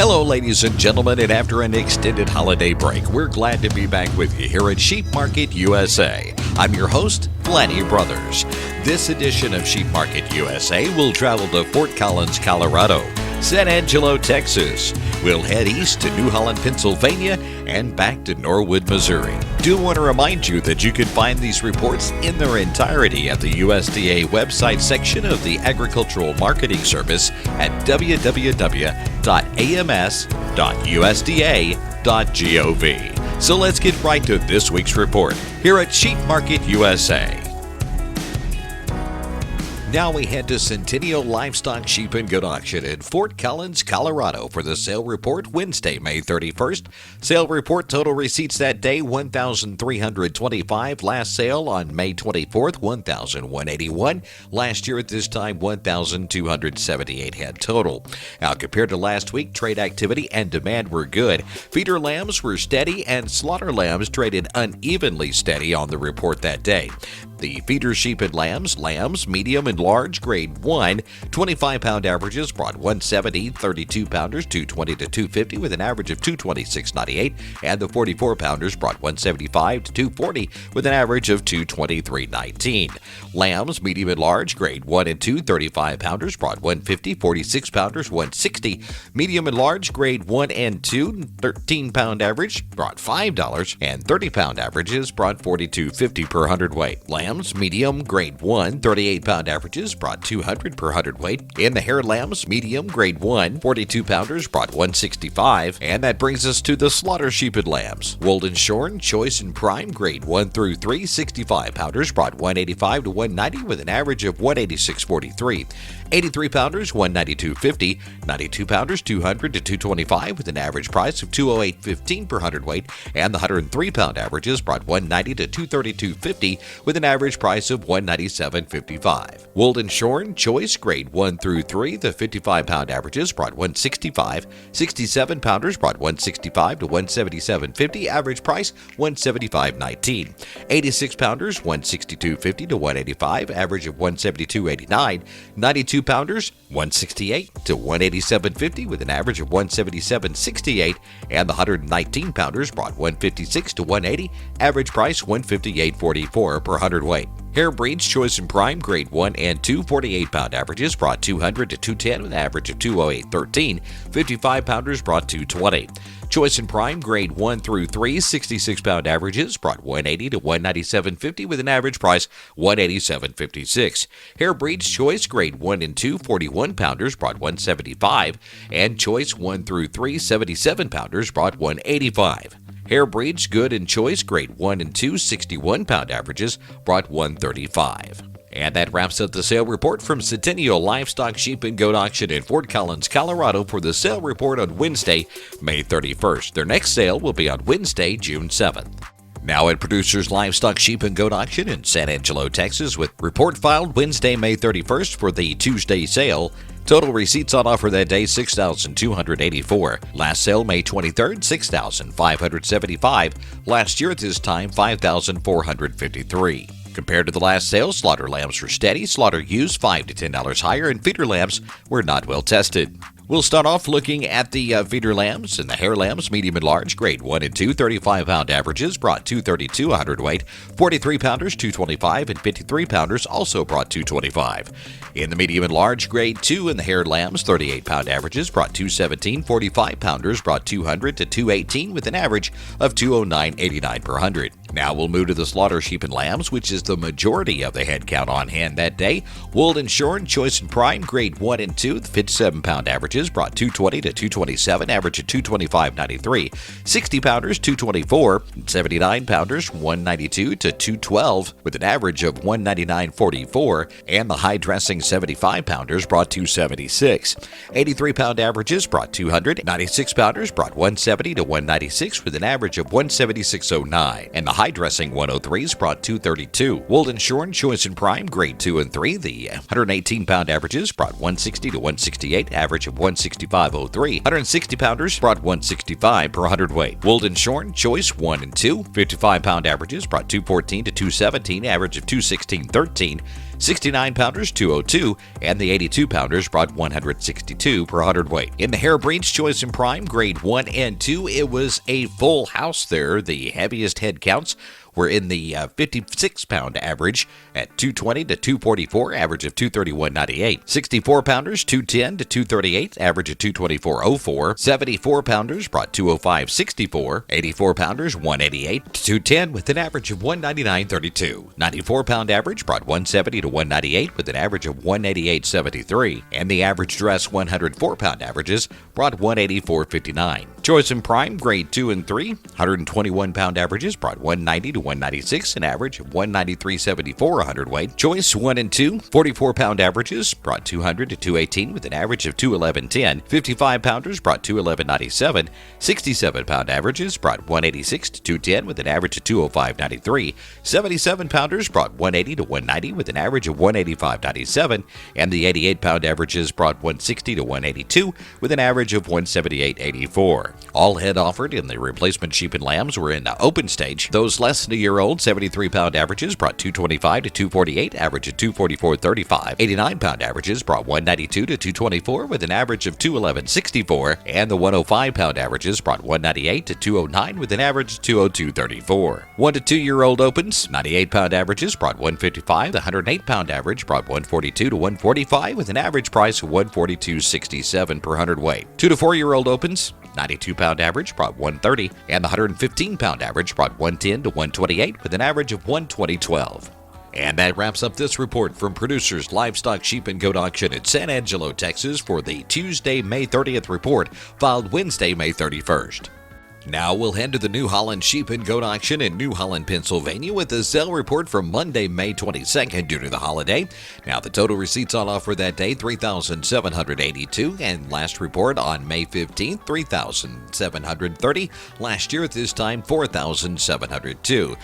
Hello, ladies and gentlemen, and after an extended holiday break, we're glad to be back with you here at Sheep Market USA. I'm your host, Vladdy Brothers. This edition of Sheep Market USA will travel to Fort Collins, Colorado, San Angelo, Texas. We'll head east to New Holland, Pennsylvania, and back to Norwood, Missouri. Do want to remind you that you can find these reports in their entirety at the USDA website section of the Agricultural Marketing Service at www.ams.usda.gov. So let's get right to this week's report here at Sheep Market USA. Now we head to Centennial Livestock Sheep and Goat Auction in Fort Collins, Colorado for the sale report Wednesday, May 31st. Sale report total receipts that day, 1,325. Last sale on May 24th, 1,181. Last year at this time, 1,278 head total. Now compared to last week, trade activity and demand were good. Feeder lambs were steady and slaughter lambs traded unevenly steady on the report that day. The feeder sheep and lambs, medium and large, grade 1, 25-pound averages brought 170, 32-pounders 220 to 250 with an average of 226.98, and the 44-pounders brought 175 to 240 with an average of 223.19. Lambs, medium and large, grade 1 and 2, 35-pounders brought 150, 46-pounders 160, medium and large, grade 1 and 2, 13-pound average brought $5, and 30-pound averages brought $42.50 per hundredweight. Lambs, medium, grade 1, 38-pound averages brought $200 per hundredweight. In the hair lambs, medium, grade 1, 42-pounders brought $165. And that brings us to the slaughter sheep and lambs. Wooled and shorn, choice and prime, grade 1 through 3, 65-pounders brought $185 to $190 with an average of $186.43. 83-pounders $192.50, 92-pounders $200 to $225 with an average price of $208.15 per hundredweight, and the 103-pound averages brought $190 to $232.50 with an average price of $197.55. Wooled and shorn, choice, grade 1 through 3, the 55-pound averages brought $165, 67-pounders brought $165 to $177.50, average price $175.19. 86-pounders $162.50 to $185, average of $172.89. 92-pounders $168 to $187.50 with an average of $177.68, and the 119-pounders brought $156 to $180, average price $158.44 per hundredweight. Hair breeds, choice and prime, grade 1 and 2, 48-pound averages brought $200 to $210 with an average of $208.13. 55-pounders brought $220. Choice and prime, grade 1 through 3, 66-pound averages brought $180 to $197.50 with an average price $187.56. Hair breeds, choice, grade 1 and 2, 41-pounders brought $175, and choice 1 through 3, 77-pounders brought $185. Hair breeds, good and choice, grade 1 and 2, 61-pound averages brought $135. And that wraps up the sale report from Centennial Livestock Sheep and Goat Auction in Fort Collins, Colorado for the sale report on Wednesday, May 31st. Their next sale will be on Wednesday, June 7th. Now at Producers Livestock Sheep and Goat Auction in San Angelo, Texas, with report filed Wednesday, May 31st for the Tuesday sale. Total receipts on offer that day, $6,284. Last sale, May 23rd, $6,575. Last year at this time, $5,453. Compared to the last sale, slaughter lambs were steady, slaughter ewes $5 to $10 higher, and feeder lambs were not well tested. We'll start off looking at the feeder lambs and the hair lambs, medium and large, grade 1 and 2, 35-pound averages brought $232 a hundredweight, 43-pounders $225, and 53-pounders also brought $225. In the medium and large, grade 2 and the hair lambs, 38-pound averages brought $217, 45-pounders brought $200 to $218 with an average of $209.89 per hundred. Now we'll move to the slaughter sheep and lambs, which is the majority of the head count on hand that day. Wooled and shorn, choice and prime, grade 1 and 2, the 57-pound averages brought $220 to $227, average of $225.93. 60-pounders $224, 79-pounders $192 to $212 with an average of $199.44, and the high-dressing 75-pounders brought $276. 83-pound averages brought $200, 96-pounders brought $170 to $196 with an average of $176.09, and the high-dressing 103s brought $232. Wooled and shorn, choice and prime, grade 2 and 3, the 118-pound averages brought $160 to $168, average of $165.03. 160-pounders brought $165 per hundredweight. Wooled and shorn, choice 1 and 2, 55-pound averages brought $214 to $217, average of $216.13. 69-pounders 202, and the 82-pounders brought 162 per hundredweight. In the hair breeds, choice and prime, grade 1 and 2, it was a full house there. The heaviest head counts were in the 56-pound average at 220 to 244, average of 231.98. 64-pounders 210 to 238, average of 224.04. 74-pounders brought 205.64. 84-pounders 188 to 210 with an average of 199.32. 94-pound average brought 170 to 198 with an average of 188.73. And the average dress 104-pound averages brought 184.59. Choice and prime, grade 2 and 3, 121-pound averages brought 190 to 196, an average of 193.74 a hundredweight. Choice 1 and 2, 44-pound averages brought 200 to 218 with an average of 211.10. 55-pounders brought 211.97. 67-pound averages brought 186 to 210 with an average of 205.93. 77-pounders brought 180 to 190 with an average of 185.97. And the 88-pound averages brought 160 to 182 with an average of 178.84. All head offered in the replacement sheep and lambs were in the open stage. Those less than a year old, 73-pound averages brought 225 to 248, average of 244.35. 89-pound averages brought 192 to 224 with an average of 211.64. And the 105-pound averages brought 198 to 209 with an average of 202.34. 1 to 2-year-old opens, 98-pound averages brought 155. The 108-pound average brought 142 to 145 with an average price of 142.67 per hundredweight. 2 to 4-year-old opens, 92-pound average brought 130, and the 115-pound average brought 110 to 128 with an average of 120.12. And that wraps up this report from Producers Livestock Sheep and Goat Auction in San Angelo, Texas for the Tuesday, May 30th report, filed Wednesday, May 31st. Now we'll head to the New Holland Sheep and Goat Auction in New Holland, Pennsylvania with the sale report from Monday, May 22nd due to the holiday. Now the total receipts on offer that day, $3,782, and last report on May 15th, $3,730. Last year at this time, $4,702.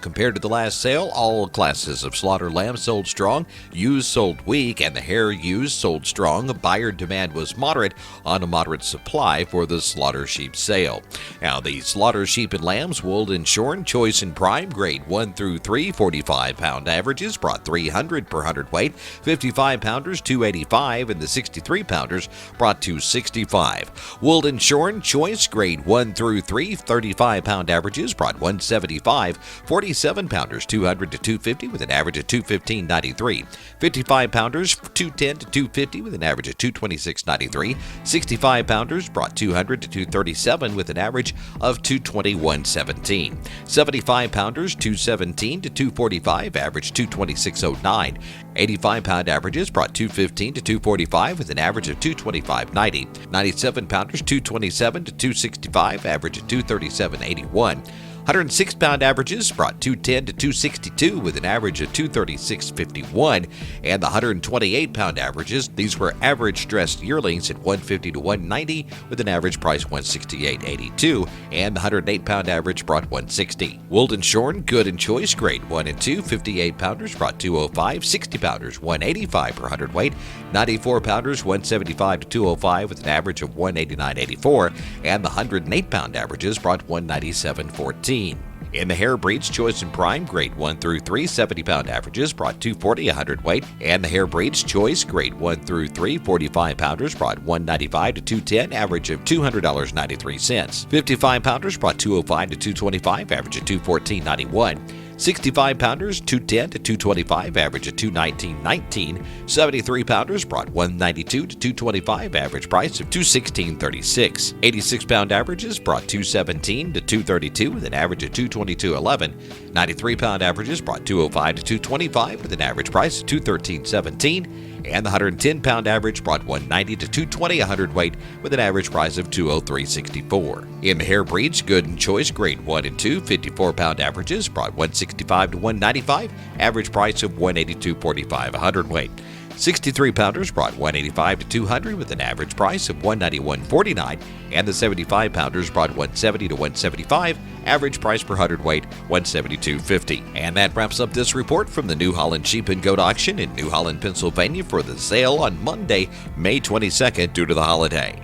Compared to the last sale, all classes of slaughter lambs sold strong, used sold weak, and the hair used sold strong. Buyer demand was moderate on a moderate supply for the slaughter sheep sale. Now, the slaughter sheep and lambs, wool and shorn, choice and prime, grade 1 through 3, 45-pound averages brought 300 per hundredweight. 55-pounders 285, and the 63-pounders brought 265. Wool and shorn, choice, grade 1 through 3, 35-pound averages brought 175. 47-pounders 200 to 250 with an average of 215.93. 55-pounders 210 to 250 with an average of 226.93. 65-pounders brought 200 to 237 with an average of 221.17. 75-pounders 217 to 245, average 226.09. 85-pound averages brought 215 to 245 with an average of 225.90. 97-pounders 227 to 265, average of 237.81. 106-pound averages brought 210 to 262 with an average of 236.51, and the 128-pound averages, these were average dressed yearlings at 150 to 190 with an average price 168.82, and the 108-pound average brought 160. Wool and shorn, good and choice, grade 1 and 2, 58-pounders brought 205, 60-pounders 185 per hundredweight, 94-pounders 175 to 205 with an average of 189.84, and the 108-pound averages brought 197.14. In the hair breeds, choice and prime, grade 1 through 3, 70-pound averages brought 240 a hundredweight, and the hair breeds, choice, grade 1 through 3, 45-pounders brought 195 to 210, average of $200.93. 55-pounders brought 205 to 225, average of $214.91. 65-pounders 210 to 225, average of $219.19. 73-pounders brought 192 to 225, average price of $216.36. 86-pound averages brought 217 to 232 with an average of $222.11. 93-pound averages brought 205 to 225 with an average price of $213.17. And the 110-pound average brought 190 to 220 a hundredweight with an average price of $203.64. In the hair breeds, good and choice, grade 1 and 2, 54-pound averages brought 165 to 195, average price of $182.45 a hundredweight. 63-pounders brought 185 to 200 with an average price of $191.49, and the 75-pounders brought 170 to 175, average price per hundredweight $172.50. And that wraps up this report from the New Holland Sheep and Goat Auction in New Holland, Pennsylvania for the sale on Monday, May 22nd due to the holiday.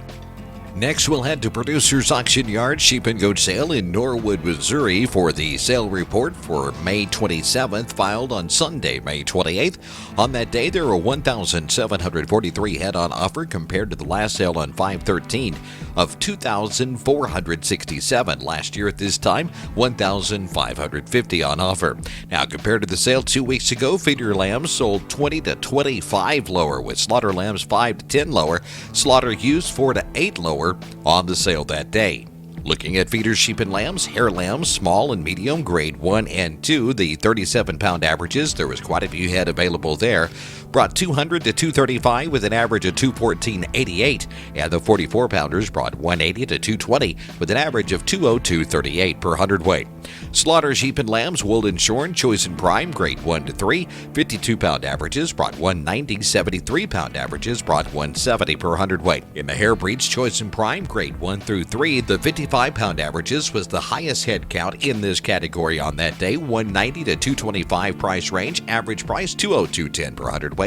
Next, we'll head to Producers Auction Yard Sheep and Goat Sale in Norwood, Missouri for the sale report for May 27th, filed on Sunday, May 28th. On that day, there were 1,743 head on offer compared to the last sale on 5/13 of 2,467. Last year at this time, 1,550 on offer. Now, compared to the sale 2 weeks ago, feeder lambs sold 20 to 25 lower, with slaughter lambs 5 to 10 lower, slaughter ewes 4 to 8 lower on the sale that day. Looking at feeder sheep and lambs, hair lambs, small and medium, grade 1 and 2, the 37-pound averages, there was quite a few head available there, brought 200 to 235 with an average of 214.88, and the 44-pounders brought 180 to 220 with an average of 202.38 per hundredweight. Slaughter sheep and lambs, wool and shorn, choice and prime, grade 1 to 3, 52-pound averages brought 190, 73-pound averages brought 170 per hundredweight. In the hair breeds, choice and prime, grade 1 through 3, the 55-pound averages was the highest head count in this category on that day, 190 to 225 price range, average price 202.10 per hundredweight.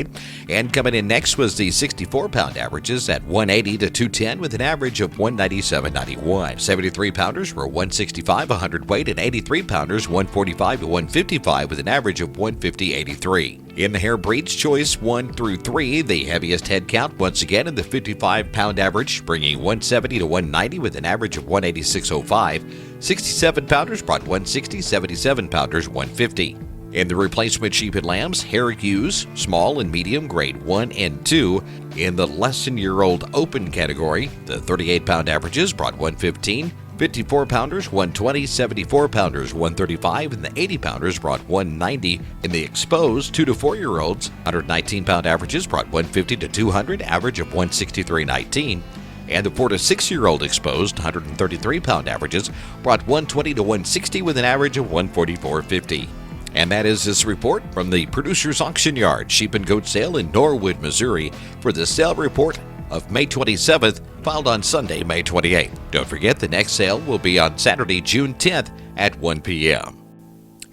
And coming in next was the 64-pound averages at 180 to 210 with an average of 197.91. 73-pounders were 165 a hundredweight, and 83-pounders 145 to 155 with an average of 150.83. In the hair breeds, choice 1 through 3, the heaviest head count once again in the 55-pound average, bringing 170 to 190 with an average of 186.05. 67-pounders brought 160, 77-pounders 150. In the replacement sheep and lambs, hair ewes, small and medium, grade 1 and 2. In the less than year-old open category, the 38-pound averages brought 115, 54-pounders 120, 74-pounders 135, and the 80-pounders brought 190. In the exposed 2 to 4-year-olds, 119-pound averages brought 150 to 200, average of 163.19. And the 4 to 6-year-old exposed 133-pound averages brought 120 to 160 with an average of 144.50. And that is this report from the Producers Auction Yard Sheep and Goat Sale in Norwood, Missouri for the sale report of May 27th, filed on Sunday, May 28th. Don't forget, the next sale will be on Saturday, June 10th at 1 p.m.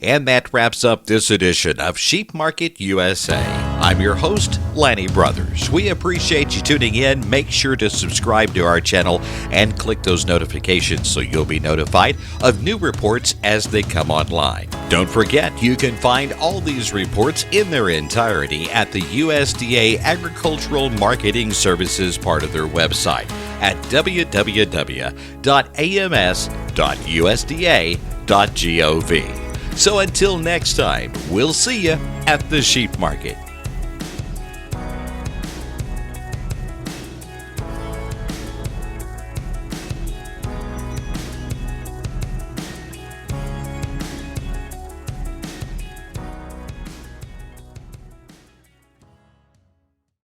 And that wraps up this edition of Sheep Market USA. I'm your host, Lanny Brothers. We appreciate you tuning in. Make sure to subscribe to our channel and click those notifications so you'll be notified of new reports as they come online. Don't forget, you can find all these reports in their entirety at the USDA Agricultural Marketing Services part of their website at www.ams.usda.gov. So until next time, we'll see you at the sheep market.